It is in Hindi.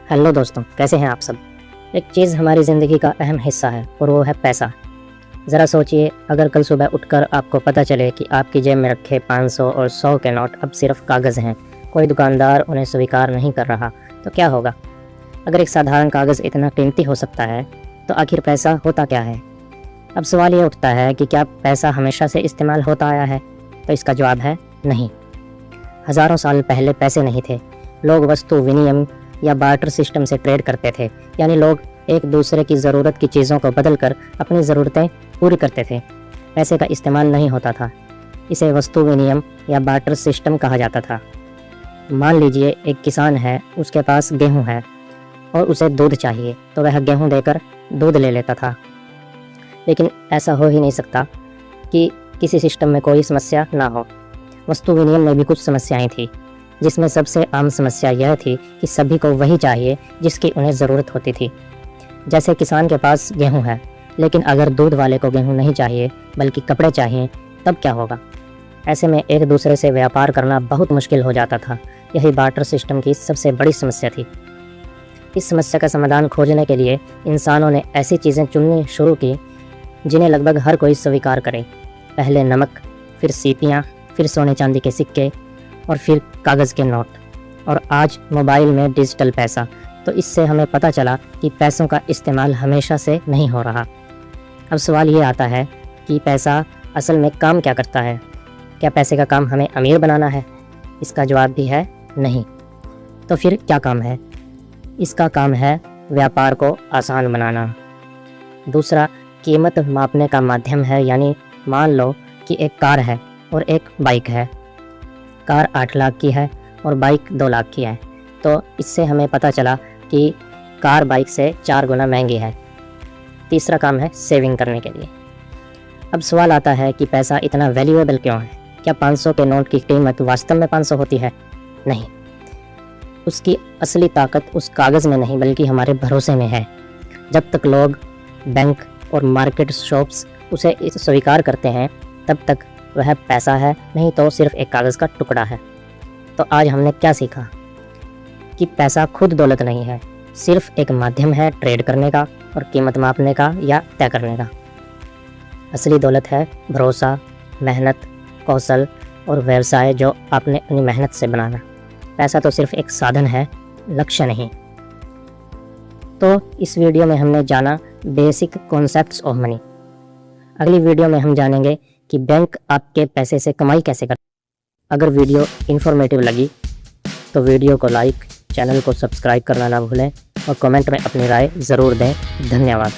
हेलो दोस्तों, कैसे हैं आप सब। एक चीज़ हमारी ज़िंदगी का अहम हिस्सा है और वो है पैसा। ज़रा सोचिए, अगर कल सुबह उठकर आपको पता चले कि आपकी जेब में रखे 500 और 100 के नोट अब सिर्फ कागज़ हैं, कोई दुकानदार उन्हें स्वीकार नहीं कर रहा, तो क्या होगा। अगर एक साधारण कागज़ इतना कीमती हो सकता है तो आखिर पैसा होता क्या है। अब सवाल ये उठता है कि क्या पैसा हमेशा से इस्तेमाल होता आया है। तो इसका जवाब है नहीं। हज़ारों साल पहले पैसे नहीं थे। लोग वस्तु विनिमय या बार्टर सिस्टम से ट्रेड करते थे, यानी लोग एक दूसरे की ज़रूरत की चीज़ों को बदलकर अपनी ज़रूरतें पूरी करते थे। पैसे का इस्तेमाल नहीं होता था। इसे वस्तु विनिमय या बार्टर सिस्टम कहा जाता था। मान लीजिए एक किसान है, उसके पास गेहूँ है और उसे दूध चाहिए, तो वह गेहूँ देकर दूध ले लेता था। लेकिन ऐसा हो ही नहीं सकता कि किसी सिस्टम में कोई समस्या ना हो। वस्तु विनिमय में भी कुछ समस्याएं थी, जिसमें सबसे आम समस्या यह थी कि सभी को वही चाहिए जिसकी उन्हें ज़रूरत होती थी। जैसे किसान के पास गेहूं है, लेकिन अगर दूध वाले को गेहूं नहीं चाहिए बल्कि कपड़े चाहिए, तब क्या होगा। ऐसे में एक दूसरे से व्यापार करना बहुत मुश्किल हो जाता था। यही बार्टर सिस्टम की सबसे बड़ी समस्या थी। इस समस्या का समाधान खोजने के लिए इंसानों ने ऐसी चीज़ें चुननी शुरू की जिन्हें लगभग हर कोई स्वीकार करे। पहले नमक, फिर सीपियाँ, फिर सोने चांदी के सिक्के और फिर कागज़ के नोट, और आज मोबाइल में डिजिटल पैसा। तो इससे हमें पता चला कि पैसों का इस्तेमाल हमेशा से नहीं हो रहा। अब सवाल ये आता है कि पैसा असल में काम क्या करता है। क्या पैसे का काम हमें अमीर बनाना है? इसका जवाब भी है नहीं। तो फिर क्या काम है? इसका काम है व्यापार को आसान बनाना। दूसरा, कीमत मापने का माध्यम है, यानी मान लो कि एक कार है और एक बाइक है। कार 8 लाख की है और बाइक 2 लाख की है, तो इससे हमें पता चला कि कार बाइक से 4 गुना महंगी है। तीसरा काम है सेविंग करने के लिए। अब सवाल आता है कि पैसा इतना वैल्यूएबल क्यों है। क्या 500 के नोट की कीमत वास्तव में 500 होती है? नहीं। उसकी असली ताकत उस कागज़ में नहीं बल्कि हमारे भरोसे में है। जब तक लोग, बैंक और मार्केट शॉप्स उसे स्वीकार करते हैं, तब तक वह पैसा है, नहीं तो सिर्फ एक कागज़ का टुकड़ा है। तो आज हमने क्या सीखा कि पैसा खुद दौलत नहीं है, सिर्फ एक माध्यम है ट्रेड करने का और कीमत मापने का या तय करने का। असली दौलत है भरोसा, मेहनत, कौशल और व्यवसाय जो आपने अपनी मेहनत से बनाना। पैसा तो सिर्फ एक साधन है, लक्ष्य नहीं। तो इस वीडियो में हमने जाना बेसिक कॉन्सेप्ट्स ऑफ मनी। अगली वीडियो में हम जानेंगे कि बैंक आपके पैसे से कमाई कैसे करता है। अगर वीडियो इन्फॉर्मेटिव लगी तो वीडियो को लाइक, चैनल को सब्सक्राइब करना ना भूलें और कमेंट में अपनी राय ज़रूर दें। धन्यवाद।